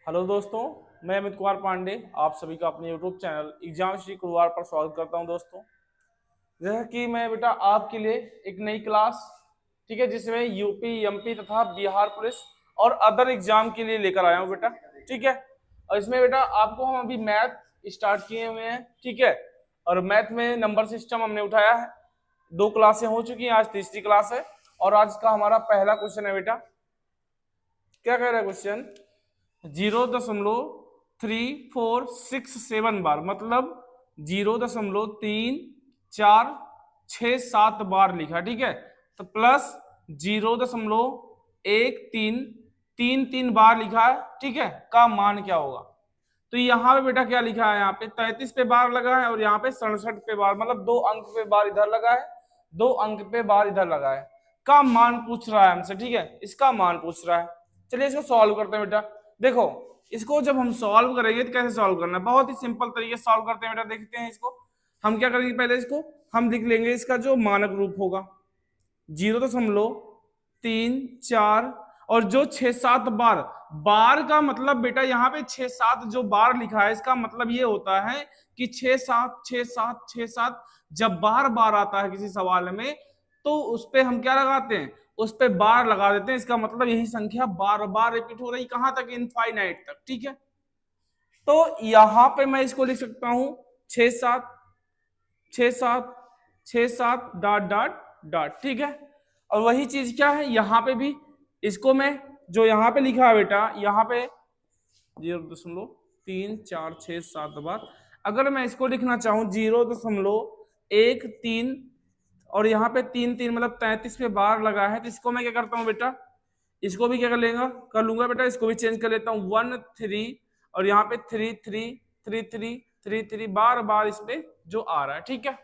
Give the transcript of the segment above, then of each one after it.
Hello दोस्तों, मैं अमित कुमार पांडे आप सभी का अपने YouTube channel exam Shri Kurwar पर स्वागत करता हूं। दोस्तों, जैसा कि मैं बेटा आपके लिए एक नई क्लास, ठीक है, जिसमें यूपी, एमपी तथा बिहार पुलिस और अदर एग्जाम के लिए लेकर आया हूं बेटा। ठीक है, और इसमें बेटा आपको हम अभी मैथ स्टार्ट किए हुए हैं। ठीक है, और मैथ में नंबर सिस्टम हमने उठाया है। 2 क्लासें हो चुकी हैं, आज तीसरी क्लास है। और आज का हमारा पहला क्वेश्चन है बेटा, क्या कह रहा है क्वेश्चन, 0.3467 बार, मतलब 0.3467 बार लिखा। ठीक है, तो प्लस 0.1333 बार लिखा है। ठीक है, का मान क्या होगा। तो यहाँ पे बेटा क्या लिखा है, यहाँ पे 33 पे बार लगा है और यहाँ पे 67 पे बार, मतलब 2 अंक पे बार इधर लगा है, 2 अंक पे बार इधर लगा है। का मान पूछ रहा है हमसे। ठीक है, इसका मान पूछ रहा है। चलिए इसको सॉल्व करते हैं बेटा। देखो, इसको जब हम सॉल्व करेंगे तो कैसे सॉल्व करना है, बहुत ही सिंपल तरीके से सॉल्व करते हैं बेटा। देखते हैं इसको हम क्या करेंगे। पहले इसको हम लिख लेंगे, इसका जो मानक रूप होगा 0.34 और जो 6-7 बार, बार का मतलब बेटा यहाँ पे 6-7 जो बार लिखा है, इसका मतलब ये होता है कि 6-7 जब बार बार आता है किसी सवाल में, तो उस पे हम क्या लगाते हैं, उस पे बार लगा देते हैं। इसका मतलब यही संख्या बार बार रिपीट हो रही, कहां तक, इनफाइनाइट तक। ठीक है, तो यहां पे मैं इसको लिख सकता हूं 6-7 डॉट डॉट डॉट। ठीक है, और वही चीज क्या है यहाँ पे भी, इसको मैं जो यहाँ पे लिखा है बेटा, यहाँ पे 0.3467 बार, अगर मैं इसको लिखना चाहूं 0.13 और यहाँ पे 3 मतलब 33 पे बार लगा है, तो इसको मैं क्या करता हूँ बेटा, इसको भी क्या कर लूंगा बेटा, इसको भी चेंज कर लेता हूँ 1-3 और यहाँ पे 3-3 बार बार इस पे जो आ रहा है। ठीक है,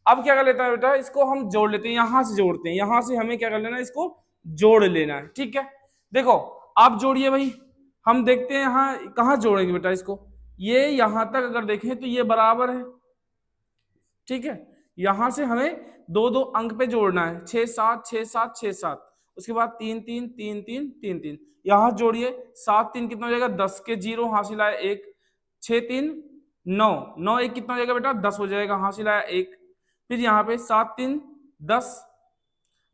अब क्या कर लेता है बेटा, इसको हम जोड़ लेते हैं, यहां से जोड़ते हैं, यहां से हमें क्या कर लेना है, इसको जोड़ लेना है। ठीक है, देखो आप जोड़िए भाई, हम देखते हैं यहाँ कहाँ जोड़ेंगे बेटा इसको। ये यहां तक अगर देखें तो ये बराबर है। ठीक है, यहां से हमें 2-2 अंक पे जोड़ना है, 6-7 उसके बाद 3-3 यहां जोड़िए, 7-3 कितना हो जाएगा, 10 के 0 हासिल आया 1, 6-3 9, 9-1 कितना हो जाएगा बेटा, 10 हो जाएगा, हासिल आया 1। फिर यहाँ पे 7-3 10,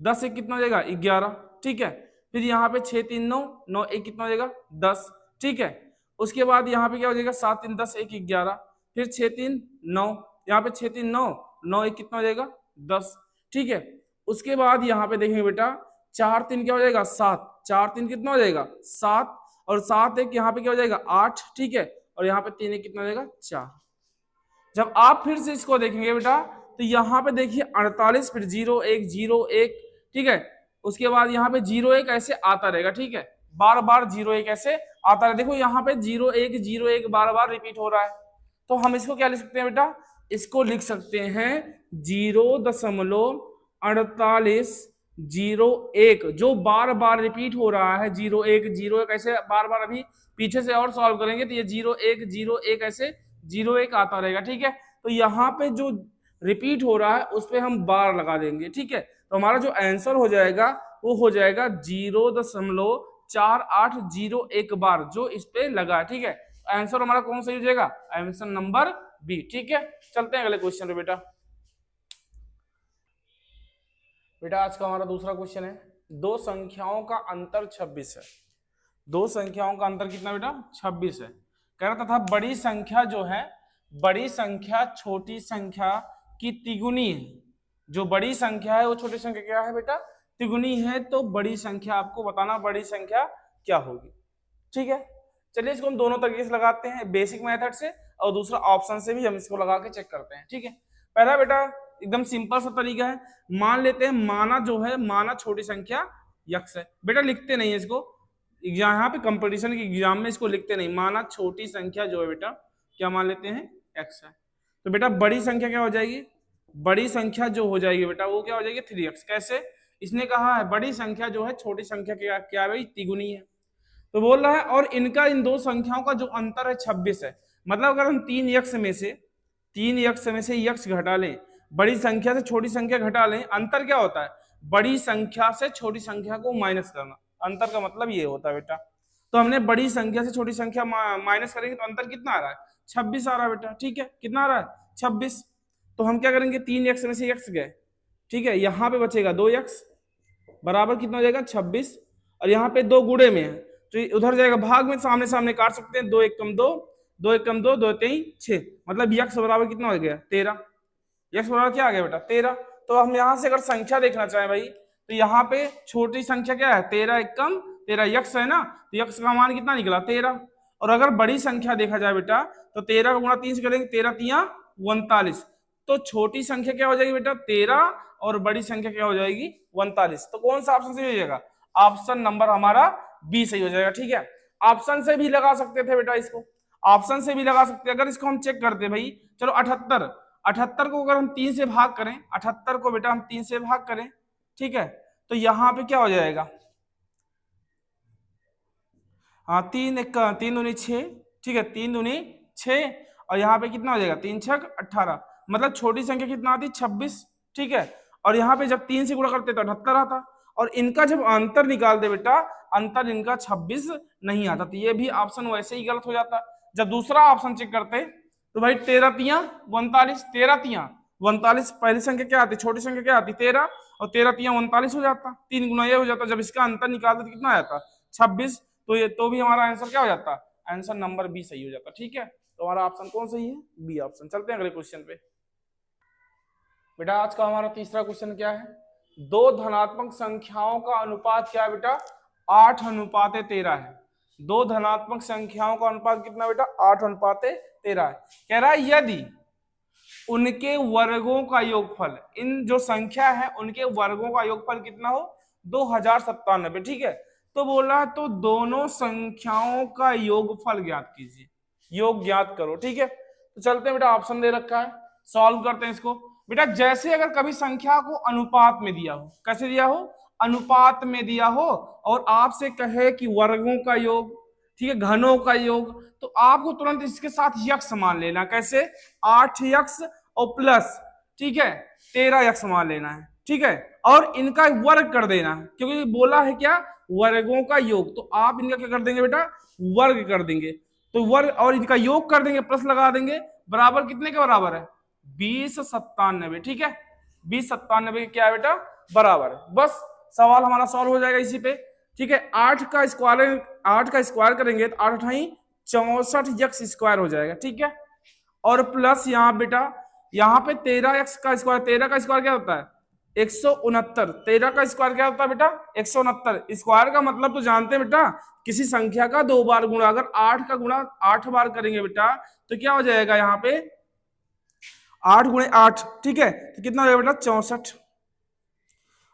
10-1 कितना हो जाएगा 11। ठीक है, फिर यहाँ पे 6-3 9, 9-1 कितना हो जाएगा 10। ठीक है, उसके बाद यहाँ पे क्या हो जाएगा, 7-3 10 1 11, फिर 6-3 9, यहाँ पे 6-3 9, 9-1 कितना हो जाएगा 10। ठीक है, उसके बाद यहाँ पे देखेंगे बेटा, 4-3 क्या हो जाएगा 7, 4-3 कितना हो जाएगा 7 और 7-1 यहाँ पे क्या हो जाएगा 8। ठीक है, और यहाँ पे 3-1 कितना हो जाएगा 4। जब आप फिर से इसको देखेंगे बेटा, तो यहाँ पे देखिए 48, फिर 0-1 0-1। ठीक है, उसके बाद यहाँ पे 0-1 ऐसे आता रहेगा। ठीक है, बार बार 0-1 ऐसे आता है। देखो यहाँ पे 0-1 बार बार रिपीट हो रहा है, तो हम इसको क्या लिख सकते हैं बेटा, इसको लिख सकते हैं 0.4801, जो बार बार रिपीट हो रहा है। 0-1 ऐसे बार बार, अभी पीछे से और सॉल्व करेंगे तो ये 0-1 ऐसे 0-1 आता रहेगा। ठीक है, तो यहाँ पे जो रिपीट हो रहा है उस पर हम बार लगा देंगे। ठीक है, तो हमारा जो आंसर हो जाएगा वो हो जाएगा 0.4801 बार जो इस पे लगा। ठीक है, आंसर हमारा कौन सा हो जाएगा, आंसर नंबर बी। ठीक है, चलते हैं अगले क्वेश्चन पे बेटा। बेटा आज का हमारा दूसरा क्वेश्चन है, दो संख्याओं का अंतर 26 है। दो संख्याओं का अंतर कितना बेटा, 26 है। कह रहा तथा बड़ी संख्या जो है, बड़ी संख्या छोटी संख्या की तिगुनी है। जो बड़ी संख्या है वो छोटी संख्या क्या है बेटा, तिगुनी है। तो बड़ी संख्या आपको बताना, बड़ी संख्या क्या होगी। ठीक है, चलिए इसको हम दोनों तरीके से लगाते हैं, बेसिक मेथड से और दूसरा ऑप्शन से भी हम इसको लगा के चेक करते हैं। ठीक है, पहला बेटा एकदम सिंपल सा तरीका है, मान लेते हैं माना जो है, माना छोटी संख्या यक्स है। बेटा लिखते नहीं है इसको, यहाँ पे कंपटीशन के एग्जाम में इसको लिखते नहीं, माना छोटी संख्या जो है बेटा क्या मान लेते हैं, एक्स है। तो बेटा बड़ी संख्या क्या हो जाएगी, बड़ी संख्या जो हो जाएगी बेटा वो क्या हो जाएगी 3x। कैसे, इसने कहा है बड़ी संख्या जो है छोटी संख्या क्या क्या भाई, तिगुनी है। तो बोल रहा है और इनका, इन दो संख्याओं का जो अंतर है 26 है। मतलब अगर हम 3x में से यक्स घटा लें, बड़ी संख्या से छोटी संख्या घटा लें, अंतर क्या होता है, बड़ी संख्या से छोटी संख्या को माइनस करना। अंतर का मतलब ये होता है बेटा। तो हमने बड़ी संख्या से छोटी संख्या माइनस करेंगे तो अंतर कितना आ रहा है, 26 आ रहा है बेटा। ठीक है, कितना आ रहा है, 26। तो हम क्या करेंगे, 3x में से x गए, ठीक है, यहाँ पे बचेगा 2x बराबर कितना हो जाएगा 26, और यहाँ पे 2 गुणे में है तो उधर जाएगा भाग में, सामने सामने काट सकते हैं, 2 1 कम 2, 2 1 कम 2, 2 3 6, मतलब x बराबर कितना हो गया 13। x बराबर क्या आ गया बेटा 13। तो हम यहाँ से अगर संख्या देखना चाहें भाई, तो यहाँ पे छोटी संख्या क्या है 13 1 कम 13 x है ना, तो x का मान कितना निकला 13। और अगर बड़ी संख्या देखा जाए बेटा, तो 13 का गुणा 3 से करेंगे, 13 तिया 39, तो छोटी संख्या क्या हो जाएगी बेटा 13 और बड़ी संख्या क्या हो जाएगी 39। तो कौन सा ऑप्शन सही हो जाएगा, ऑप्शन नंबर हमारा बी सही हो जाएगा। ठीक है, ऑप्शन से भी लगा सकते थे बेटा इसको, ऑप्शन से भी लगा सकते। अगर इसको हम चेक करते भाई, चलो 78 को अगर हम 3 से भाग करें, 78 को बेटा हम 3 से भाग करें, ठीक है, तो यहाँ पे क्या हो जाएगा, हाँ 3 दूनी 6, ठीक है, 3 दूनी 6, और यहाँ पे कितना हो जाएगा 3 छक 18, मतलब छोटी संख्या कितना आती 26। ठीक है, और यहाँ पे जब 3 से गुणा करते तो 78 आता, और इनका जब अंतर निकालते बेटा, अंतर इनका 26 नहीं आता, तो ये भी ऑप्शन वैसे ही गलत हो जाता। जब दूसरा ऑप्शन चेक करते तो भाई 13 तिया 39, 13 तिया 39, पहली संख्या क्या आती, छोटी संख्या क्या आती 13, और 13 तिया 39 हो जाता, 3 गुना ये हो जाता। जब इसका अंतर निकालते तो कितना आ जाता 26, तो ये तो भी हमारा आंसर क्या हो जाता, आंसर नंबर बी सही हो जाता। ठीक है, तो हमारा ऑप्शन कौन सही है, बी ऑप्शन। चलते हैं अगले क्वेश्चन पे। बेटा आज का हमारा तीसरा क्वेश्चन क्या है, दो धनात्मक संख्याओं का अनुपात क्या है बेटा 8:13 है। दो धनात्मक संख्याओं का अनुपात कितना बेटा 8:13 है। कह रहा है यदि उनके वर्गों का योगफल, इन जो संख्या है उनके वर्गों का योगफल कितना हो 2097। ठीक है, तो बोला तो दोनों संख्याओं का योगफल ज्ञात कीजिए, योग ज्ञात करो। ठीक है, तो चलते हैं बेटा, ऑप्शन दे रखा है, सॉल्व करते हैं इसको। बेटा जैसे अगर कभी संख्या को अनुपात में दिया हो, कैसे दिया हो, अनुपात में दिया हो, और आपसे कहे कि वर्गों का योग, ठीक है, घनों का योग, तो आपको तुरंत इसके साथ यक्स मान लेना। कैसे, 8x और प्लस, ठीक है, 13x मान लेना है। ठीक है, और इनका वर्ग कर देना है, क्योंकि बोला है क्या वर्गों का योग, तो आप इनका क्या कर देंगे बेटा वर्ग कर देंगे, तो वर्ग और इनका योग कर देंगे, प्लस लगा देंगे, बराबर कितने के बराबर है 2097। ठीक है, 2097 क्या है बेटा बराबर है। बस सवाल हमारा सॉल्व हो जाएगा इसी पे। ठीक है, 8 का स्क्वायर करेंगे तो 8 64 यक्स स्क्वायर हो जाएगा। ठीक है, और प्लस यहाँ बेटा यहाँ पे 13x का स्क्वायर, 13 का स्क्वायर क्या होता है 169, 13 का स्क्वायर क्या होता है बेटा 169। स्क्वायर का मतलब तो जानते हैं बेटा, किसी संख्या का 2 बार गुणा। अगर 8 का गुणा 8 बार करेंगे बेटा तो क्या हो जाएगा यहाँ पे 8 गुणे 8, ठीक है, तो कितना हो जाएगा बेटा 64,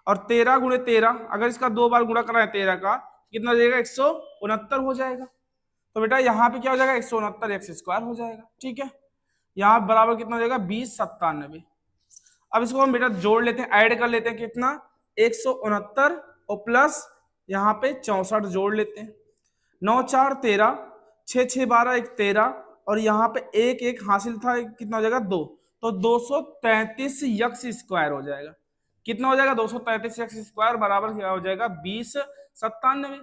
और 13 गुणे 13 अगर इसका 2 बार गुणा कराए 13 का कितना हो जाएगा 169 हो जाएगा। तो बेटा यहाँ पे क्या हो जाएगा 169 एक्स स्क्वायर हो जाएगा। ठीक है, यहाँ बराबर कितना हो जाएगा 2097। अब इसको हम बेटा जोड़ लेते हैं, ऐड कर लेते हैं, कितना 169 और प्लस यहाँ पे 64 जोड़ लेते हैं, 9 4 13, 6 6 12 1 13, और यहाँ पे एक एक हासिल था, कितना हो जाएगा 2, तो 233 यक्स स्क्वायर हो जाएगा। कितना हो जाएगा 233 यक्स स्क्वायर बराबर क्या हो जाएगा 2097।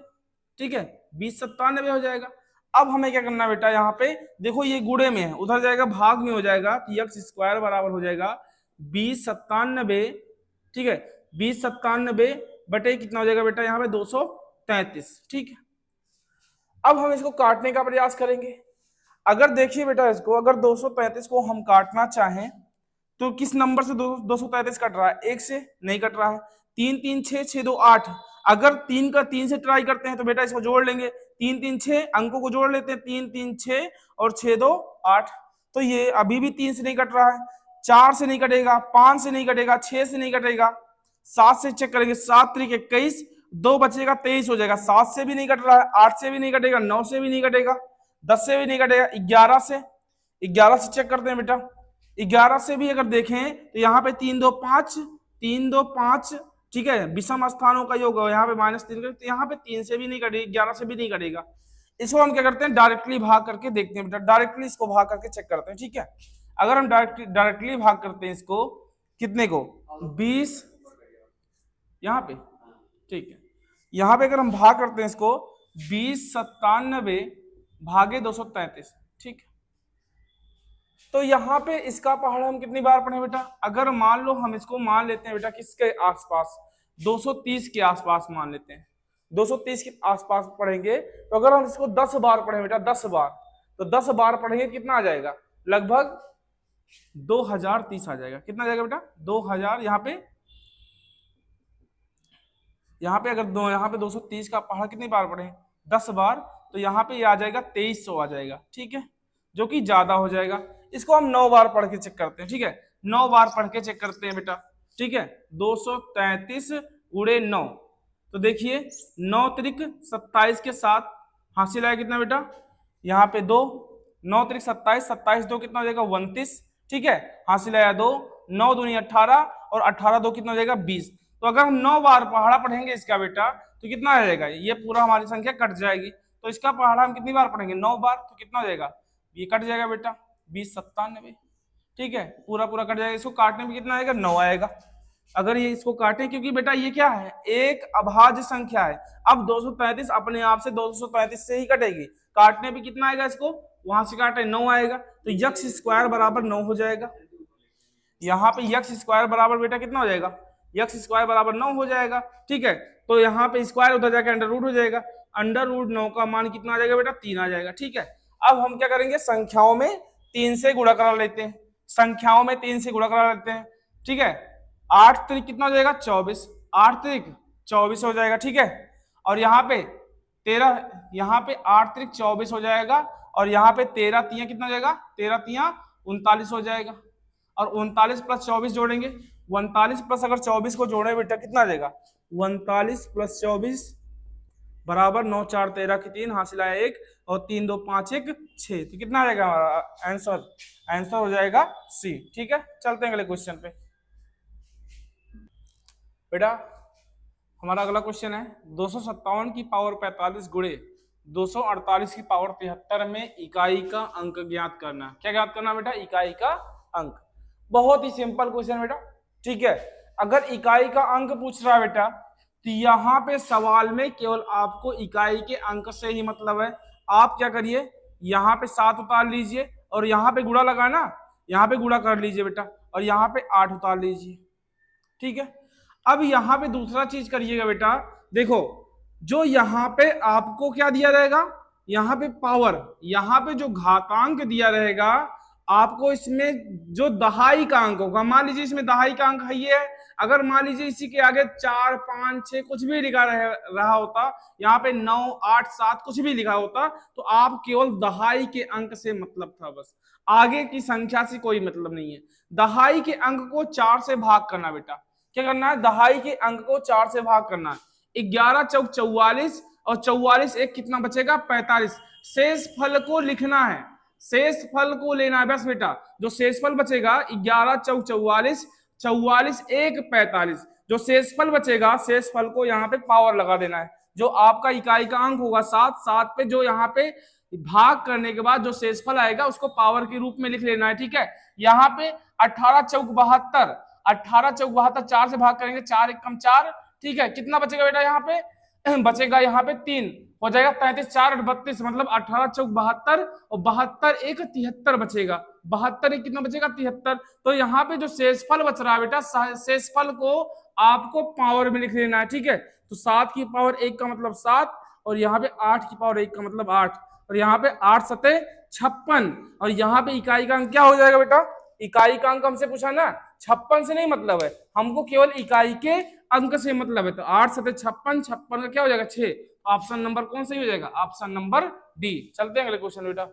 ठीक है, 2097 हो जाएगा। अब हमें क्या करना है बेटा, यहाँ पे देखो ये गुणे में है, उधर जाएगा भाग में हो जाएगा, तो यक्स स्क्वायर बराबर हो जाएगा 2097। ठीक है, 2097 बटे कितना हो जाएगा बेटा यहाँ पे 233। ठीक है, अब हम इसको काटने का प्रयास करेंगे। अगर देखिए बेटा इसको, अगर 233 को हम काटना चाहें तो किस नंबर से 233 कट रहा है, 1 से नहीं कट रहा है, 3 3 6 6 2 8, अगर 3 का 3 से ट्राई करते हैं तो बेटा इसको जोड़ लेंगे, 3 3 6 अंकों को जोड़ लेते हैं, 3 3 6 और 6 2 8, तो ये अभी भी 3 से नहीं कट रहा है, 4 से नहीं कटेगा, 5 से नहीं कटेगा, 6 से नहीं कटेगा, 7 से चेक करेंगे, 7 3 21, 2 बचेगा 23 हो जाएगा, 7 से भी नहीं कट रहा है, 8 से भी नहीं कटेगा, 9 से भी नहीं कटेगा, 10 से भी नहीं कटेगा, 11 से चेक करते हैं बेटा, 11 से भी अगर देखें तो यहाँ पे 3 2 5, 3 2 5, ठीक है, विषम स्थानों का योग यहाँ पे -3, तो यहाँ पे 3 से भी नहीं कटेगा, 11 से भी नहीं कटेगा। इसको हम क्या करते हैं डायरेक्टली भाग करके देखते हैं बेटा, डायरेक्टली इसको भाग करके चेक करते हैं। ठीक है, अगर हम डायरेक्टली भाग करते हैं इसको, कितने को 20 यहाँ पे, ठीक है, यहाँ पे अगर हम भाग करते हैं इसको 2097 भागे 233, ठीक। तो यहाँ पे इसका पहाड़ा हम कितनी बार पढ़े बेटा? अगर मान लो हम इसको मान लेते हैं बेटा किसके आसपास, 230 के आसपास मान लेते हैं, 230 के आसपास पढ़ेंगे, तो अगर हम इसको 10 बार पढ़े बेटा, 10 बार, तो 10 बार पढ़ेंगे कितना आ जाएगा? लगभग 2030 आ जाएगा। कितना आ जाएगा बेटा? 2000। यहाँ पे अगर यहाँ पे 230 का पहाड़ा कितनी बार पढ़े? 10 बार, तो यहाँ पे आ जाएगा 2300 आ जाएगा, ठीक है, जो कि ज्यादा हो जाएगा। इसको हम 9 बार पढ़ के चेक करते हैं, ठीक है, 9 बार पढ़ के चेक करते हैं बेटा, ठीक है। 233 गुणे 9, तो देखिए 9 त्रिक 27 के साथ हासिल आया कितना बेटा? यहाँ पे 2, 9 त्रिक 27, 27 2 कितना हो जाएगा? 29, ठीक है, हासिल आया 2, 9 दूनी 18 और 18 2 कितना हो जाएगा? 20। तो अगर हम 9 बार पहाड़ा पढ़ेंगे इसका बेटा, तो कितना आ जाएगा? ये पूरा हमारी संख्या कट जाएगी। तो इसका पहाड़ा हम कितनी बार पढ़ेंगे? 9 बार, तो कितना हो जाएगा? ये कट जाएगा बेटा 2097, ठीक है, पूरा पूरा कट जाएगा। इसको काटने में कितना आएगा? 9 आएगा। अगर ये इसको काटे, क्योंकि बेटा ये क्या है? एक अभाज्य संख्या है। अब 233 अपने आप से 233 से ही कटेगी, काटने पे कितना आएगा? इसको वहां से काटे 9 आएगा, तो यक्स स्क्वायर बराबर 9 हो जाएगा। यहाँ पे यक्स स्क्वायर बराबर बेटा कितना हो जाएगा? यक्स स्क्वायर बराबर 9 हो जाएगा, ठीक है। तो यहाँ पे स्क्वायर उधर जाकर अंडर रूट हो जाएगा, अंडर रूट 9 का मान कितना आ जाएगा बेटा? 3 आ जाएगा, ठीक है। अब हम क्या करेंगे? संख्याओं में 3 से गुणा करा लेते हैं, संख्याओं में 3 से गुणा करा लेते हैं, ठीक है। 8 त्रिक कितना हो जाएगा? 24, 8 त्रिक 24 हो जाएगा, ठीक है। और यहाँ पे 13, यहाँ पे 8 त्रिक 24 हो जाएगा, और यहाँ पे 13 तिया कितना हो जाएगा? 13 तिया 39 हो जाएगा। और 39 प्लस 24 जोड़ेंगे, 39 प्लस अगर 24 को जोड़े बेटा कितना आ जाएगा? 39 प्लस 24 बराबर 9 4 13 की 3, हासिल आया 1, और 3 2 5 1 6, तो कितना आ जाएगा हमारा आंसर? आंसर हो जाएगा सी, ठीक है। चलते हैं अगले क्वेश्चन पे बेटा। हमारा अगला क्वेश्चन है 257 की पावर 45 गुणे 248 की पावर 73 में इकाई का अंक ज्ञात करना। क्या ज्ञात करना बेटा? इकाई का अंक। बहुत ही सिंपल क्वेश्चन बेटा, ठीक है। अगर इकाई का अंक पूछ रहा है बेटा, तो यहाँ पे सवाल में केवल आपको इकाई के अंक से ही मतलब है। आप क्या करिए, यहाँ पे 7 उतार लीजिए, और यहाँ पे गुणा लगा ना, यहाँ पे गुणा कर लीजिए बेटा, और यहाँ पे 8 उतार लीजिए, ठीक है। अब यहाँ पे दूसरा चीज करिएगा बेटा, देखो जो यहाँ पे आपको क्या दिया रहेगा? यहाँ पे पावर, यहाँ पे जो घातांक दिया रहेगा आपको, इसमें जो दहाई का अंक होगा, मान लीजिए इसमें दहाई का अंक है ये, अगर मान लीजिए इसी के आगे 4 5 6 कुछ भी लिखा रहा होता, यहाँ पे 9 8 7 कुछ भी लिखा होता, तो आप केवल दहाई के अंक से मतलब था, बस आगे की संख्या से कोई मतलब नहीं है। दहाई के अंक को 4 से भाग करना बेटा, क्या करना है? दहाई के अंक को 4 से भाग करना है। 11 चौक 44, और 44 एक कितना बचेगा? 45। शेष फल को लिखना है, शेष फल को लेना है बस बेटा। जो शेष फल बचेगा 11 चौक 44, 44 एक 45, जो शेष फल बचेगा, शेष फल को यहाँ पे पावर लगा देना है। जो आपका इकाई का अंक होगा 7, 7 पे जो यहाँ पे भाग करने के बाद जो शेषफल आएगा उसको पावर के रूप में लिख लेना है, ठीक है। यहाँ पे 18 चौक 72, 18 चौक 72 4 से भाग करेंगे, 4 एक कम 4, ठीक है। कितना बचेगा बेटा? यहाँ पे बचेगा यहाँ पे 3 हो जाएगा, 33 4 8 32, मतलब 18 चौक 72, और 72 एक 73 बचेगा, 72 एक कितना बचेगा? 73। तो यहाँ पे जो शेषफल बच रहा है बेटा, शेषफल को आपको पावर में लिख लेना है, ठीक है। तो 7 की पावर 1 का मतलब 7, और यहाँ पे 8 की पावर 1 का मतलब 8, और यहाँ पे 8 सते 56, और यहाँ पे इकाई का अंक क्या हो जाएगा बेटा? इकाई का अंक हमसे पूछा ना, 56 से नहीं मतलब है, हमको केवल इकाई के अंक से मतलब है। तो 8 सते 56, 56 का क्या हो जाएगा? 6। ऑप्शन नंबर कौन सही हो जाएगा? Option number D. चलते हैं अगले क्वेश्चन बेटा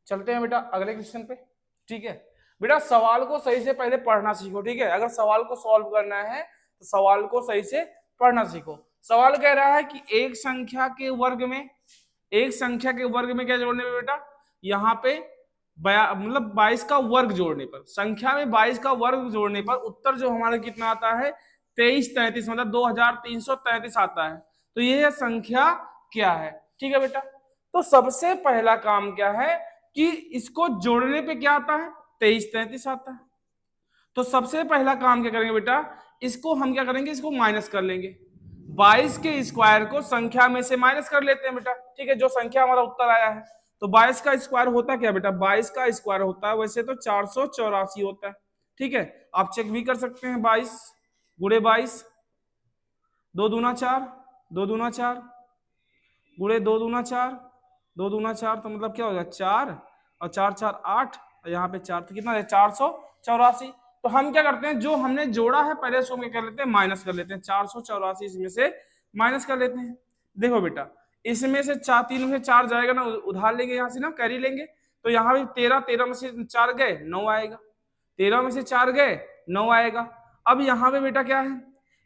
चलते हैं बेटा अगले क्वेश्चन पे, ठीक है। बेटा सवाल को सही से पहले पढ़ना सीखो, ठीक है। अगर सवाल को सॉल्व करना है तो सवाल को सही से पढ़ना सीखो। सवाल कह रहा है कि एक संख्या के वर्ग में, एक संख्या के वर्ग में क्या जोड़ने पे बेटा? यहाँ पे मतलब 22 का वर्ग जोड़ने पर, संख्या में 22 का वर्ग जोड़ने पर उत्तर जो हमारा कितना आता है? 2333, मतलब 2333 आता है। तो ये संख्या क्या है? ठीक है बेटा। तो सबसे पहला काम क्या है कि इसको जोड़ने पे क्या आता है? 2333 आता है। तो सबसे पहला काम क्या करेंगे बेटा? इसको हम क्या करेंगे? इसको माइनस कर लेंगे। 22 के स्क्वायर को संख्या में से माइनस कर लेते हैं बेटा, ठीक है, जो संख्या हमारा उत्तर आया है। तो 22 का स्क्वायर होता क्या बेटा, 22 का स्क्वायर होता है वैसे तो 484 होता है, ठीक है, आप चेक भी कर सकते हैं। 22 गुणे 22, 2 दूना 4, 2 दूना 4 गुणे 2 दूना 4, 2 दूना 4, तो मतलब क्या होगा 4 और 4 4 8, और यहाँ पे 4, तो कितना है 484। तो हम क्या करते हैं, जो हमने जोड़ा है पहले उसको क्या कर लेते हैं, माइनस कर लेते हैं। 484 इसमें से माइनस कर लेते हैं। देखो बेटा, इसमें से 4, 3 में से 4 जाएगा ना, उधार लेंगे यहाँ से ना, कैरी लेंगे, तो यहाँ भी 13, 13 में से 4 गए 9 आएगा, 13 में से 4 गए 9 आएगा। अब यहाँ पे बेटा क्या है,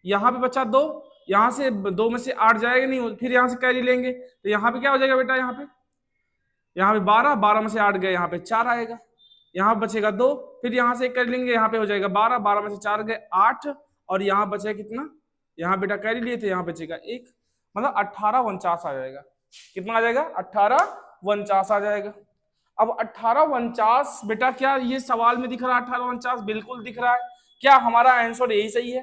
यहाँ पे बचा 2, यहाँ से 2 में से 8 जाएगा नहीं, फिर यहाँ से कैरी लेंगे, तो यहाँ पे क्या हो जाएगा बेटा, यहाँ पे 12, 12 में से 8 गए, यहाँ पे 4 आएगा, यहाँ बचेगा 2, फिर यहाँ से कर लेंगे, यहाँ पे हो जाएगा 12, 12 में से 4 गए 8, और यहाँ बचेगा कितना, यहाँ बेटा कैरी लिए थे, यहाँ बचेगा 1, मतलब 1849 आ जाएगा। कितना आ जाएगा, 1849 आ जाएगा। अब 1849 बेटा क्या ये सवाल में दिख रहा है, 1849 बिल्कुल दिख रहा है। क्या हमारा आंसर यही सही है?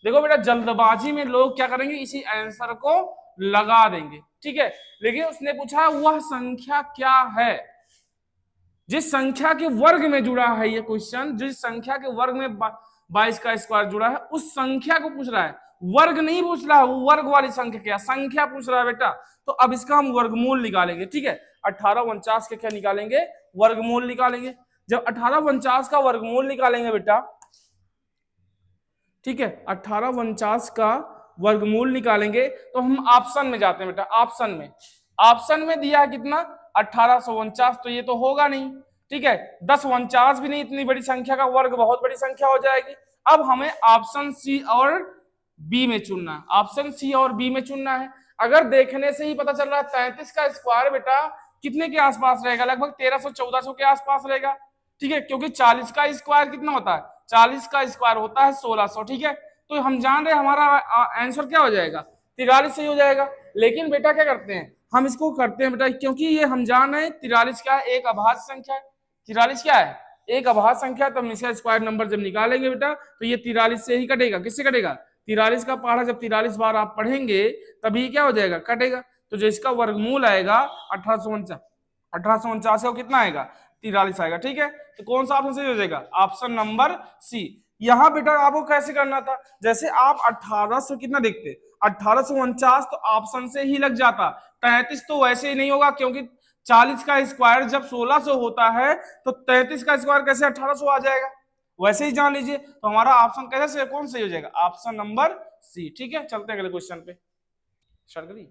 देखो बेटा, जल्दबाजी में लोग क्या करेंगे, इसी आंसर को लगा देंगे, ठीक है, लेकिन उसने पूछा वह संख्या क्या है, जिस संख्या के वर्ग में जुड़ा है ये क्वेश्चन, जिस संख्या के वर्ग में 22 का स्क्वायर जुड़ा है उस संख्या को पूछ रहा है, वर्ग नहीं पूछ रहा है, वो वर्ग वाली संख्या क्या, संख्या पूछ रहा है बेटा। तो अब इसका हम वर्गमूल निकालेंगे, ठीक है, 1849 के क्या निकालेंगे, वर्गमूल निकालेंगे। जब 1849 का वर्गमूल निकालेंगे बेटा, ठीक है, 1849 का वर्गमूल निकालेंगे तो हम ऑप्शन में जाते हैं बेटा, ऑप्शन में दिया है कितना 1849, तो ये तो होगा नहीं, ठीक है, 1049 भी नहीं, इतनी बड़ी संख्या का वर्ग बहुत बड़ी संख्या हो जाएगी। अब हमें ऑप्शन सी और बी में चुनना है, ऑप्शन सी और बी में चुनना है। अगर देखने से ही पता चल रहा है 33 का स्क्वायर बेटा कितने के आसपास रहेगा, लगभग 1300-1400 के आसपास रहेगा, ठीक है, क्योंकि 40 का स्क्वायर कितना होता है, 40 का स्क्वायर होता है 1600, ठीक है, तो हम जान रहे हैं हमारा आंसर क्या हो जाएगा, 43 सही हो जाएगा। लेकिन बेटा क्या करते हैं, हम इसको करते हैं बेटा, क्योंकि ये हम जान रहे हैं 43 क्या है, एक अभाज्य संख्या है, 43 क्या है, एक अभाज्य संख्या, तो हम इसका स्क्वायर नंबर जब निकालेंगे बेटा तो ये 43 से ही कटेगा। किससे कटेगा, 43 का पहाड़ा जब 43 बार आप पढ़ेंगे तभी क्या हो जाएगा, कटेगा। तो जो इसका वर्गमूल आएगा 1849 का कितना आएगा, 43 आएगा, ठीक है, तो कौन सा ऑप्शन सही हो जाएगा, ऑप्शन नंबर सी। यहाँ बेटा आपको कैसे करना था, जैसे आप 1800 कितना देखते, 1849 तो ऑप्शन से ही लग जाता, 33 तो वैसे ही नहीं होगा, क्योंकि 40 का स्क्वायर जब 1600 होता है तो 33 का स्क्वायर कैसे 1800 आ जाएगा, वैसे ही जान लीजिए। तो हमारा ऑप्शन कैसे कौन सही हो जाएगा, ऑप्शन नंबर सी, ठीक है। चलते हैं अगले क्वेश्चन पे, स्टार्ट करिए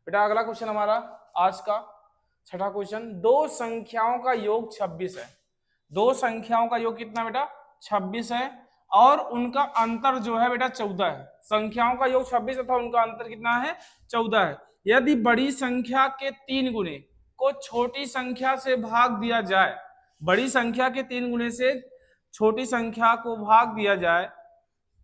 बेटा। अगला क्वेश्चन हमारा आज का छठा क्वेश्चन, दो संख्याओं का योग 26 है, दो संख्याओं का योग कितना बेटा 26 है, और उनका अंतर जो है बेटा 14 है। संख्याओं का योग 26 तथा उनका अंतर कितना है 14 है। यदि बड़ी संख्या के 3 गुणे को छोटी संख्या से भाग दिया जाए, बड़ी संख्या के 3 गुणे से छोटी संख्या को भाग दिया जाए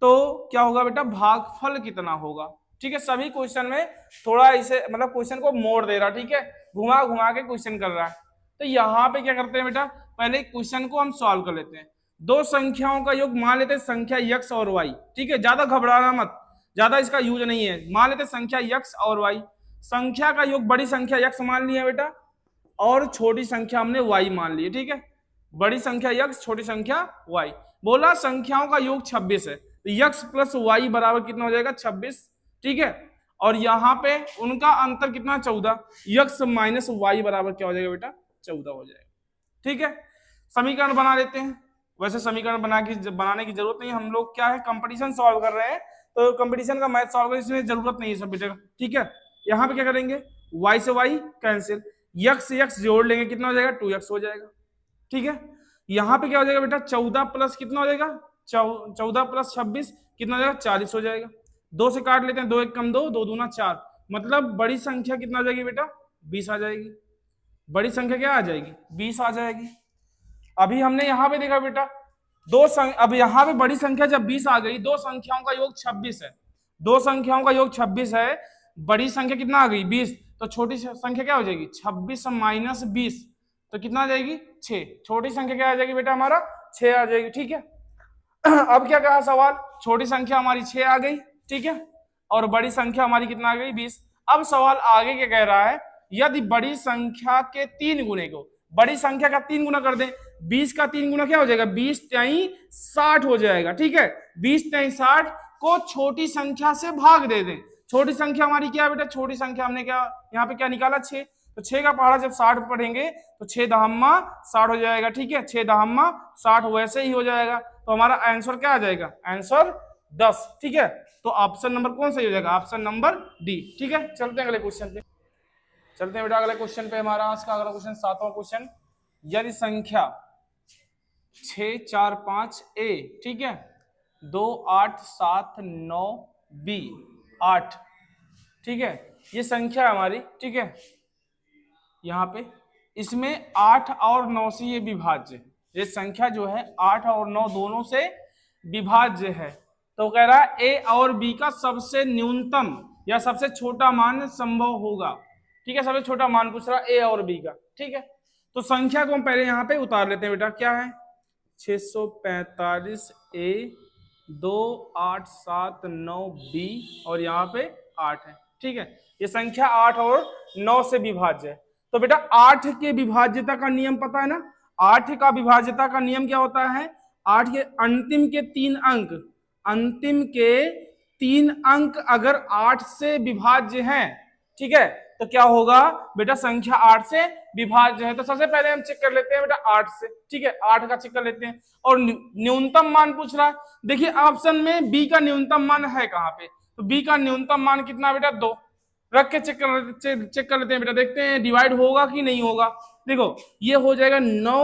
तो क्या होगा बेटा, भागफल कितना होगा, ठीक है। सभी क्वेश्चन में थोड़ा इसे मतलब क्वेश्चन को मोड़ दे रहा, ठीक है, घुमा घुमा के क्वेश्चन कर रहा है। तो यहाँ पे क्या करते हैं बेटा, पहले क्वेश्चन को हम सॉल्व कर लेते हैं। दो संख्याओं का योग मान लेते हैं संख्या x और y, ठीक है, ज्यादा घबराना मत, ज्यादा इसका यूज नहीं है। मान लेते संख्या x और y, संख्या का योग बड़ी संख्या x मान लिया बेटा और छोटी संख्या हमने y मान ली, ठीक है, बड़ी संख्या x छोटी संख्या y। बोला संख्याओं का योग 26 है, तो x प्लस y बराबर कितना हो जाएगा 26, ठीक है, और यहाँ पे उनका अंतर कितना 14, x माइनस y बराबर क्या हो जाएगा बेटा 14 हो जाएगा, ठीक है। समीकरण बना लेते हैं, वैसे समीकरण बनाने की जरूरत नहीं, हम लोग क्या है कंपटीशन सॉल्व कर रहे हैं, तो कंपटीशन का मैथ सॉल्व करने इसमें जरूरत नहीं है सब बेटा, ठीक है। यहाँ पे क्या करेंगे, y से y कैंसिल, x से x जोड़ लेंगे, कितना हो जाएगा 2x हो जाएगा, ठीक है। यहाँ पे क्या हो जाएगा बेटा 14 प्लस कितना हो जाएगा 14 प्लस 26 कितना हो जाएगा 40 हो जाएगा। 2 से काट लेते हैं, 2 1 कम 2, 2 दूना 4, मतलब बड़ी संख्या कितना आ जाएगी बेटा 20 आ जाएगी, बड़ी संख्या क्या आ जाएगी 20 आ जाएगी। अभी हमने यहाँ पे देखा बेटा अब यहाँ पे बड़ी संख्या जब 20 आ गई, दो संख्याओं का योग 26 है, दो संख्याओं का योग 26 है, बड़ी संख्या कितना आ गई 20, तो छोटी संख्या क्या हो जाएगी 26 माइनस 20, तो कितना आ जाएगी 6, छोटी संख्या क्या आ जाएगी बेटा हमारा 6 आ जाएगी, ठीक है। अब क्या कहा सवाल, छोटी संख्या हमारी 6 आ गई, ठीक है। और बड़ी संख्या हमारी कितना आ गई 20। अब सवाल आगे क्या कह रहा है, यदि बड़ी संख्या के 3 गुने को, बड़ी संख्या का 3 गुना कर दें, 20 का 3 गुना क्या हो जाएगा, 20 तिहाई 60 हो जाएगा। ठीक है, 20 तिहाई 60 को छोटी संख्या से भाग दे दें। छोटी संख्या हमारी क्या है बेटा, छोटी संख्या हमने क्या यहाँ पे क्या निकाला 6, तो 6 का पहाड़ा जब 60 पढ़ेंगे तो 6 दहम्मा 60 हो जाएगा। ठीक है, 6 दहम्मा 60 वैसे ही हो जाएगा, तो हमारा आंसर क्या आ जाएगा, आंसर 10। ठीक है, तो ऑप्शन नंबर कौन सही हो जाएगा, ऑप्शन नंबर डी। ठीक है, चलते हैं अगले क्वेश्चन पे। चलते हैं बेटा अगले क्वेश्चन पे। हमारा आज का अगला क्वेश्चन 7वां क्वेश्चन, यदि संख्या 6 4 5 ए, ठीक है, 2 8 7 9 बी 8, ठीक है, ये संख्या है हमारी। ठीक है, यहाँ पे इसमें 8 और 9 से ये विभाज्य, ये संख्या जो है 8 और 9 दोनों से विभाज्य है। तो कह रहा है ए और बी का सबसे न्यूनतम या सबसे छोटा मान संभव होगा। ठीक है, सबसे छोटा मान पूछ रहा ए और बी का। ठीक है, तो संख्या को हम पहले यहाँ पे उतार लेते हैं बेटा, क्या है 645 ए 2 8 7 9 बी और यहाँ पे 8 है। ठीक है, ये संख्या 8 और 9 से विभाज्य है। तो बेटा 8 के विभाज्यता का नियम पता है ना, 8 का विभाज्यता का नियम क्या होता है, 8 के अंतिम के 3 अंक, अंतिम के 3 अंक अगर 8 से विभाज्य हैं, ठीक है, तो क्या होगा बेटा, संख्या 8 से विभाज्य है। तो सबसे पहले हम चेक कर लेते हैं बेटा 8 से। ठीक है, 8 का चेक कर लेते हैं। और न्यूनतम मान पूछ रहा है, देखिए ऑप्शन में बी का न्यूनतम मान है कहाँ पे, तो बी का न्यूनतम मान कितना बेटा 2, रख के चेक कर लेते हैं बेटा, देखते हैं डिवाइड होगा कि नहीं होगा। देखो ये हो जाएगा 9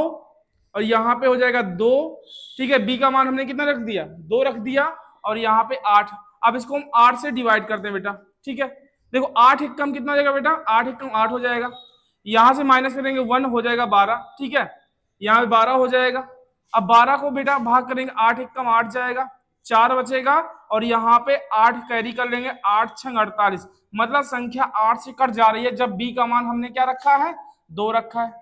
और यहाँ पे हो जाएगा 2। ठीक है, बी का मान हमने कितना रख दिया, 2 रख दिया, और यहाँ पे 8। अब इसको हम 8 से डिवाइड करते हैं बेटा। ठीक है, देखो 8 एक कम कितना हो जाएगा बेटा, 8 एक कम 8 हो जाएगा, यहां से माइनस करेंगे 1 हो जाएगा 12। ठीक है, यहाँ पे 12 हो जाएगा। अब 12 को बेटा भाग करेंगे, 8 एक कम 8 जाएगा, 4 बचेगा, और यहाँ पे 8 कैरी कर लेंगे, 8 छंग 48, मतलब संख्या 8 से कट जा रही है जब बी का मान हमने क्या रखा है, 2 रखा है।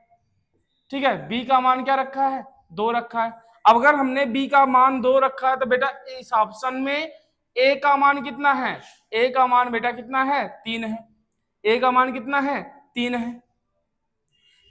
ठीक है, बी का मान क्या रखा है, 2 रखा है। अब अगर हमने बी का मान 2 रखा है तो बेटा इस ऑप्शन में ए का मान कितना है, ए का मान बेटा कितना है, 3 है। ए का मान कितना है, 3 है।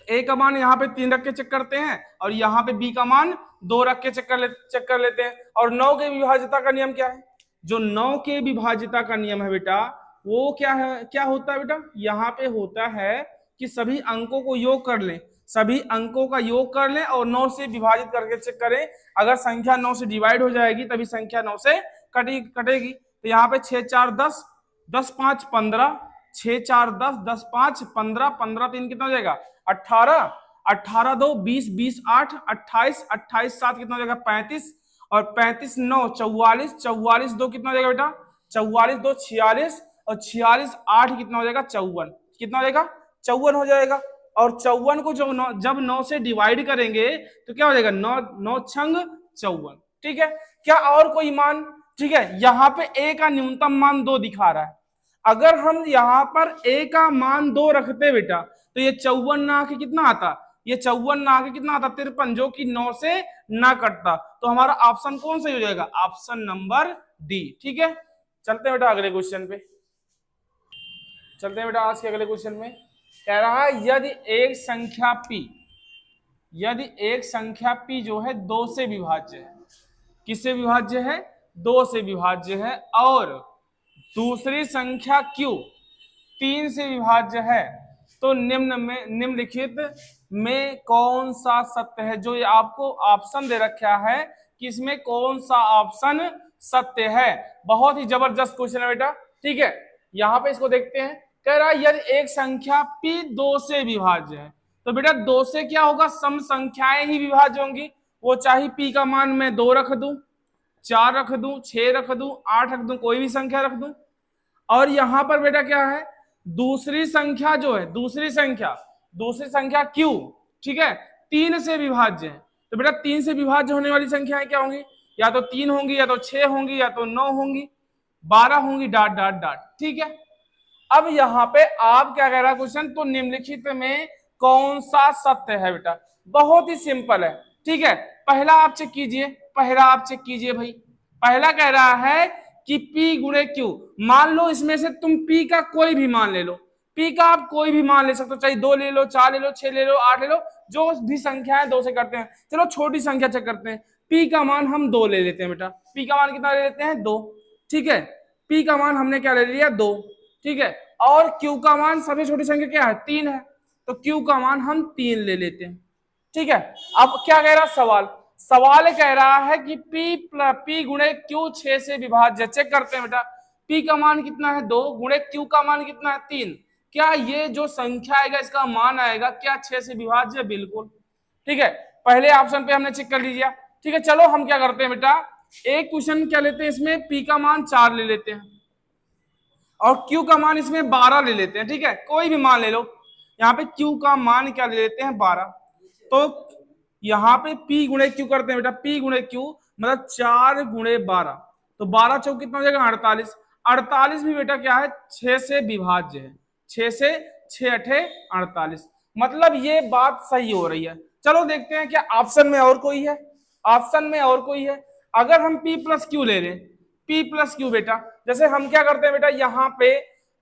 तो ए का मान यहाँ पे 3 रख के चेक करते हैं, और यहाँ पे बी का मान 2 रख के चेक कर लेते हैं। और 9 के विभाज्यता का नियम क्या है, जो 9 के विभाज्यता का नियम है बेटा, वो क्या है, क्या होता है बेटा, यहाँ पे होता है कि सभी अंकों को योग कर लें, सभी अंकों का योग कर लें और 9 से विभाजित करके चेक करें। अगर संख्या 9 से डिवाइड हो जाएगी तभी संख्या 9 से कटेगी। तो यहाँ पे 6 4 10, 10 5 15, 6 4 10, 10 5 15, 15 3 कितना हो जाएगा 18, 18 2 20, 20 8 28, 28 7 कितना हो जाएगा 35, और 35 9 44, 44 2 कितना हो जाएगा बेटा 44 2 46, और 46 8 कितना हो जाएगा 54, कितना हो जाएगा 54 हो जाएगा। और 54 को जब 9 से डिवाइड करेंगे तो क्या हो जाएगा 9 9 छंग 54। ठीक है, क्या और कोई मान, ठीक है, यहाँ पे ए का न्यूनतम मान 2 दिखा रहा है, अगर हम यहाँ पर ए का मान 2 रखते बेटा तो ये 54 ना आके कितना आता, ये 54 ना आके कितना आता 53, जो कि 9 से ना कटता। तो हमारा ऑप्शन कौन सही हो जाएगा, ऑप्शन नंबर डी। ठीक है, चलते हैं बेटा अगले क्वेश्चन पे। चलते हैं बेटा आज के अगले क्वेश्चन में। कह रहा है यदि एक संख्या p, यदि एक संख्या p जो है 2 से विभाज्य है, किससे विभाज्य है, 2 से विभाज्य है, और दूसरी संख्या q 3 से विभाज्य है, तो निम्नलिखित में कौन सा सत्य है। जो ये आपको ऑप्शन दे रखा है कि इसमें कौन सा ऑप्शन सत्य है। बहुत ही जबरदस्त क्वेश्चन है बेटा। ठीक है, यहाँ पे इसको देखते हैं। कह रहा है यदि एक संख्या p 2 से विभाज्य है, तो बेटा 2 से क्या होगा, सम संख्याएं ही विभाज्य होंगी। वो चाहे p का मान मैं 2 रख दूं, 4 रख दूं, 6 रख दूं, 8 रख दूं, कोई भी संख्या रख दूं। और यहां पर बेटा क्या है, दूसरी संख्या जो है, दूसरी संख्या q, ठीक है, 3 से विभाज्य है। तो बेटा 3 से विभाज्य होने वाली संख्याएं क्या होंगी, या तो 3 होंगी, या तो 6 होंगी, या तो 9 होंगी, 12 होंगी, डॉट डॉट डॉट। ठीक है, अब यहाँ पे आप क्या कह रहा है क्वेश्चन, तो निम्नलिखित में कौन सा सत्य है बेटा। बहुत ही सिंपल है। ठीक है, पहला आप चेक कीजिए, पहला आप चेक कीजिए भाई। पहला कह रहा है कि P गुणे Q, मान लो इसमें से तुम P का कोई भी मान ले लो, P का आप कोई भी मान ले सकते हो, चाहे 2 ले लो, 4 ले लो, 6 ले लो, 8 ले लो, जो भी संख्या है 2 से करते हैं। चलो छोटी संख्या चेक करते हैं, P का मान हम 2 ले लेते हैं बेटा, P का मान कितना ले लेते हैं 2, ठीक है, P का मान हमने क्या ले लिया 2, ठीक है, और Q का मान सबसे छोटी संख्या क्या है 3 है, तो Q का मान हम 3 ले लेते हैं, ठीक है। अब क्या कह रहा सवाल, सवाल कह रहा है कि P गुणे Q 6 से विभाज्य, चेक करते हैं बेटा, P का मान कितना है 2 गुणे Q का मान कितना है 3, क्या ये जो संख्या आएगा इसका मान आएगा क्या 6 से विभाज्य, बिल्कुल, ठीक है, पहले ऑप्शन पे हमने चेक कर लीजिए, ठीक है। चलो हम क्या करते हैं बेटा, एक क्वेश्चन क्या लेते हैं, इसमें P का मान 4 ले लेते हैं और Q का मान इसमें 12 ले लेते हैं, ठीक है, कोई भी मान ले लो, यहाँ पे Q का मान क्या ले लेते हैं 12, तो यहाँ पे P गुणे Q करते हैं बेटा, P गुणे Q मतलब 4 गुणे 12, तो 12 चौक कितना हो जाएगा 48, 48 भी बेटा क्या है 6 से विभाज्य है, 6 से 6 अठे 48, मतलब ये बात सही हो रही है। चलो देखते हैं क्या ऑप्शन में और कोई है, ऑप्शन में और कोई है, अगर हम P प्लस Q ले लें, P प्लस Q बेटा, जैसे हम क्या करते हैं बेटा, यहाँ पे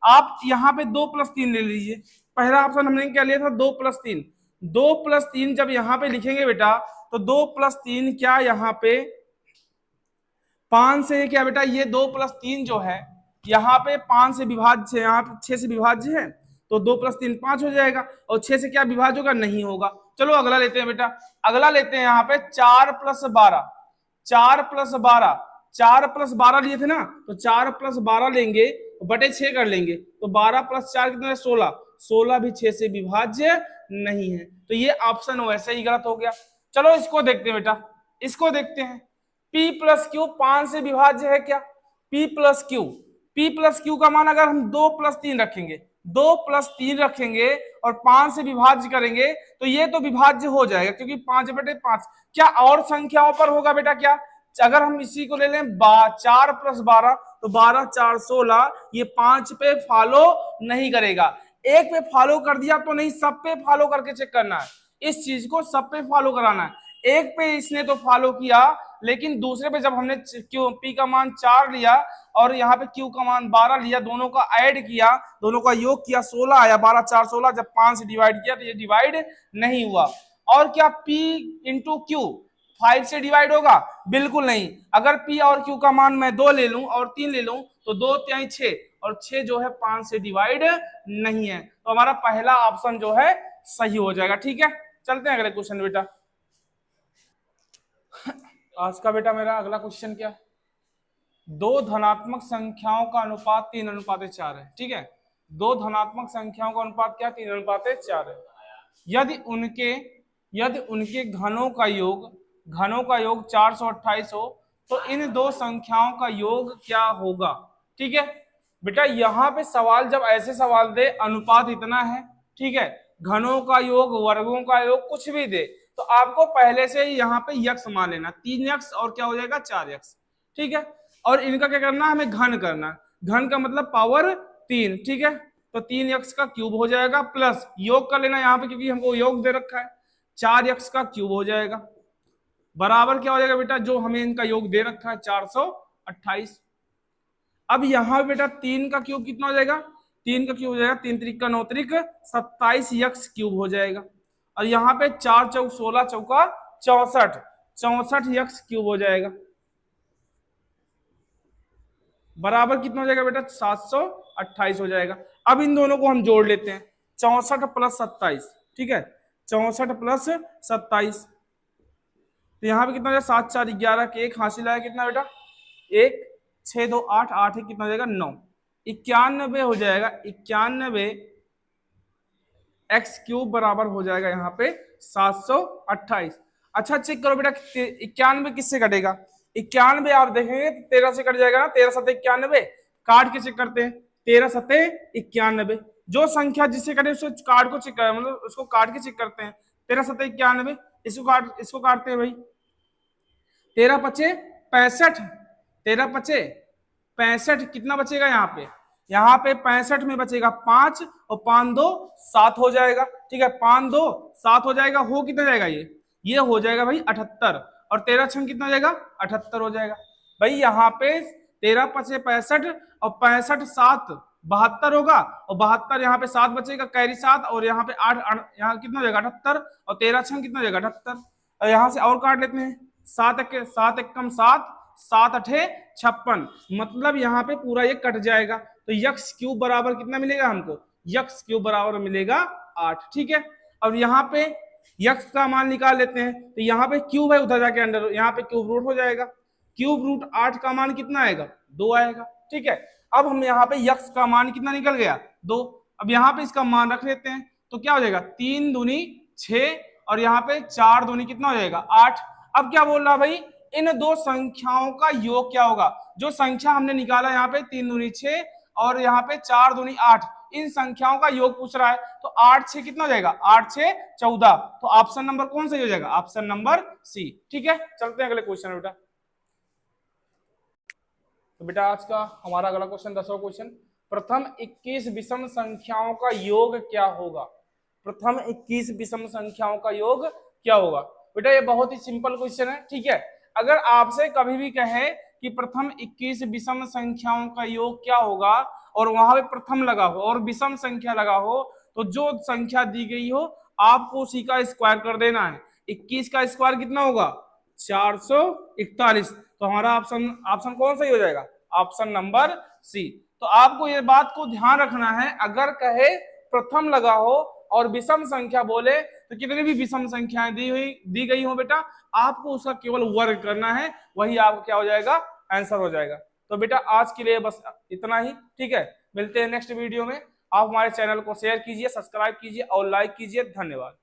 आप यहाँ पे 2 प्लस 3 ले लीजिए, पहला ऑप्शन हमने क्या लिया था 2 प्लस 3, 2 प्लस 3 जब यहाँ पे लिखेंगे बेटा, तो 2 प्लस 3 क्या यहाँ पे 5 से क्या बेटा, ये 2 प्लस 3 जो है यहाँ पे 5 से विभाज्य है, यहाँ पे 6 से विभाज्य है, तो 2 प्लस 3 5 हो जाएगा, और 6 से क्या विभाज्य होगा, नहीं होगा। चलो अगला लेते हैं बेटा, अगला लेते हैं यहाँ पे 4 प्लस 12, 4 प्लस 12, 4 प्लस 12 लिए थे ना, तो 4 प्लस 12 लेंगे बटे 6 कर लेंगे, तो 12 प्लस 4 कितना है 16, 16 भी 6 से विभाज्य नहीं है, तो ये ऑप्शन वैसे ही गलत हो गया। चलो इसको देखते हैं बेटा, इसको देखते हैं, P प्लस Q 5 से विभाज्य है क्या, P plus Q, P plus Q का मान अगर हम 2 प्लस 3 रखेंगे, 2 प्लस 3 रखेंगे और 5 से विभाज्य करेंगे, तो ये तो विभाज्य हो जाएगा, क्योंकि 5 बटे 5 क्या और संख्याओं पर होगा बेटा, क्या अगर हम इसी को ले लें 4 प्लस 12, तो 12 4 16, ये 5 पे फॉलो नहीं करेगा, एक पे फॉलो कर दिया तो नहीं, सब पे फॉलो करके चेक करना है, इस चीज को सब पे फॉलो कराना है, एक पे इसने तो फॉलो किया, लेकिन दूसरे पे जब हमने P का मान 4 लिया और यहाँ पे Q का मान 12 लिया, दोनों का ऐड किया, दोनों का योग किया, 16 आया, 12 4 16, जब 5 से डिवाइड किया तो ये डिवाइड नहीं हुआ। और क्या P इंटू Q 5 से डिवाइड होगा, बिल्कुल नहीं, अगर P और Q का मान मैं 2 ले लूं और 3 ले लूं, तो 2 3 6, और 6 जो है 5 से डिवाइड नहीं है, तो हमारा पहला ऑप्शन जो है सही हो जाएगा, ठीक है। चलते हैं अगले क्वेश्चन बेटा, आज का बेटा मेरा अगला क्वेश्चन क्या है, दो धनात्मक संख्याओं का अनुपात 3:4 है, ठीक है, दो धनात्मक संख्याओं का अनुपात क्या 3:4 है, यदि उनके घनों का योग 428 हो, तो इन दो संख्याओं का योग क्या होगा, ठीक है बेटा। यहाँ पे सवाल जब ऐसे सवाल दे, अनुपात इतना है, ठीक है, घनों का योग, वर्गों का योग, कुछ भी दे, तो आपको पहले से ही यहाँ पे यक्स मान लेना, 3x और क्या हो जाएगा 4x, ठीक है, और इनका क्या करना है, हमें घन करना है, घन का मतलब पावर 3, ठीक है, तो 3x का क्यूब हो जाएगा, प्लस योग कर लेना यहाँ पे क्योंकि हमको योग दे रखा है, 4x का क्यूब हो जाएगा, बराबर क्या हो जाएगा बेटा, जो हमें इनका योग दे रखा है 428। अब यहाँ बेटा 3 का क्यूब कितना हो जाएगा, 3 का क्यूब हो जाएगा 3 त्रिक का 9 त्रिक 27x क्यूब हो जाएगा, और यहाँ पे 4 चौक 16 चौका 64, 64x क्यूब हो जाएगा, बराबर कितना हो जाएगा बेटा 728 हो जाएगा। अब इन दोनों को हम जोड़ लेते हैं, 64 प्लस 27, ठीक है, 64 प्लस 27, तो यहाँ पे कितना हो जाएगा 7 4 11 के 1 हासिल आया, कितना बेटा 1 6 2 8 8 1 कितना हो जाएगा 9, 91 हो जाएगा, 91 एक्स क्यूब बराबर हो जाएगा यहाँ पे 728। अच्छा चेक करो बेटा, 91 किससे कटेगा, 91 आप देखेंगे 13 से कट जाएगा ना, 13 7 91, काट के चेक करते हैं, 13 7 91, जो संख्या जिससे कटे उसको काट को चेक कर, मतलब उसको काट के चेक करते हैं, 13 7 91, इसको काटते हैं भाई, 13 5 65, 13 5 65, कितना बचेगा यहाँ पे 65 में बचेगा 5 और 5 2 7 हो जाएगा, ठीक है, 5 2 7 हो जाएगा, हो कितना जाएगा ये हो जाएगा भाई 78, और 13 6 कितना हो जाएगा 78 हो जाएगा भाई। यहाँ पे 13 पचे 65 और 65 7 72 होगा, और 72 यहाँ पे 7 बचेगा, कैरी 7, और यहाँ पे 8 यहाँ कितना हो जाएगा 78, और 13 छंग कितना हो जाएगा 78। और यहाँ से और काट लेते हैं, 7 एक कम 7, 7 अठे 56, मतलब यहाँ पे पूरा ये कट जाएगा। तो यक्स क्यूब बराबर कितना मिलेगा हमको, यक्स क्यूब बराबर मिलेगा 8। ठीक है, अब यहाँ पे यक्स का मान निकाल लेते हैं, तो यहाँ पे क्यूब है, उधर जाके अंडर, यहाँ पे क्यूब रूट हो जाएगा, क्यूब रूट 8 का मान कितना आएगा 2 आएगा। ठीक है, अब हम यहाँ पे यक्स का मान कितना निकल गया 2, अब यहाँ पे इसका मान रख लेते हैं, तो क्या हो जाएगा 3 दूनी 6, और यहाँ पे 4 दूनी कितना हो जाएगा 8। अब क्या बोल रहा भाई, इन दो संख्याओं का योग क्या होगा, जो संख्या हमने निकाला यहाँ पे 3 दूनी 6 और यहाँ पे 4 दूनी 8, इन संख्याओं का योग पूछ रहा है, तो 8 6 कितना हो जाएगा 8 6 14, तो ऑप्शन नंबर कौन सा हो जाएगा, ऑप्शन नंबर सी। ठीक है, चलते हैं अगले क्वेश्चन बेटा। तो बेटा आज का हमारा अगला क्वेश्चन 10वां क्वेश्चन, प्रथम 21 विषम संख्याओं का योग क्या होगा, प्रथम 21 विषम संख्याओं का योग क्या होगा। बेटा ये बहुत ही सिंपल क्वेश्चन है। ठीक है, अगर आपसे कभी भी कहे कि प्रथम 21 विषम संख्याओं का योग क्या होगा, और वहां पे प्रथम लगा हो और विषम संख्या लगा हो, तो जो संख्या दी गई हो आपको उसी का स्क्वायर कर देना है। 21 का स्क्वायर कितना होगा 441, तो हमारा ऑप्शन कौन सा ही हो जाएगा, ऑप्शन नंबर सी। तो आपको ये बात को ध्यान रखना है, अगर कहे प्रथम लगा हो और विषम संख्या बोले, तो कितनी भी विषम संख्याएं दी गई हो बेटा, आपको उसका केवल वर्ग करना है, वही आपको क्या हो जाएगा आंसर हो जाएगा। तो बेटा आज के लिए बस इतना ही। ठीक है, मिलते हैं नेक्स्ट वीडियो में। आप हमारे चैनल को शेयर कीजिए, सब्सक्राइब कीजिए और लाइक कीजिए। धन्यवाद।